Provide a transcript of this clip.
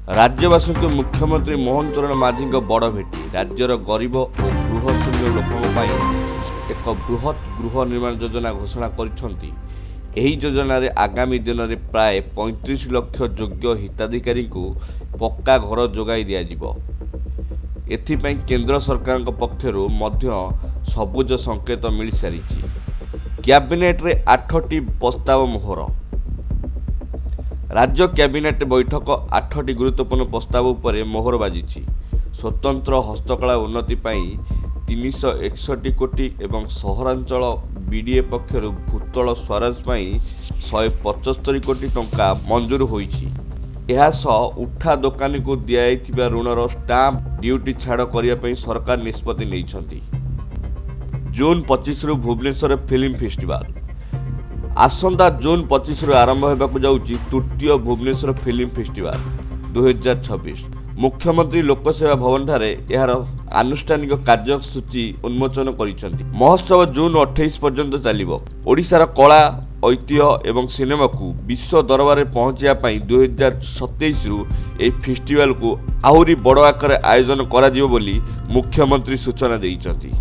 राज्यवासी को मुख्यमंत्री मोहन चरण माझी बड़ भेटी राज्यर गरीब और गृहशून्य लोकों एक बृहत गृह निर्माण योजना घोषणा करिसेंती। एही योजन आगामी दिन में प्राय 35 लाख योग्य हिताधिकारी को पक्का घर जोगाई दिज्व। एथिपाई केंद्र सरकार पक्षर मध्य सबुज संकेत मिल सारी। कैबिनेट रे 8टी प्रस्ताव मोहर। राज्य कैबिनेट बैठक 8टी गुरुत्वपूर्ण प्रस्ताव पर मोहर बाजी। स्वतंत्र हस्तकला उन्नति पाई 361 कोटी एवं सहरांचल बीडीए पक्षर भूतल स्वराज पाई 175 कोटी टंका मंजूर होईछि। यह सह उठा दोकानी को दिया ऋणर स्टाम्प ड्यूटी छाड़ करने सरकार निष्पत्ति नहीं। जून 25 रु भुवनेश्वर फिल्म फेस्टिवल। आसंता जून 25 रु आरंभ होगा जाउछि तृतीय भुवनेश्वर फिल्म फेस्टिवल 2026। मुख्यमंत्री लोकसेवा भवन ठारे यार आनुष्ठानिक कार्यसूची उन्मोचन करिसेंती। महोत्सव जून 28 पर्यंत चलिबो। ओडिशार कला ऐतिह्य एवं सिनेमा को विश्व दरबार पहुंचा 2027 रु ए फेस्टिवल को आहुरी बड़ आकार आयोजन करा जिवो बोली मुख्यमंत्री सूचना देइछंती।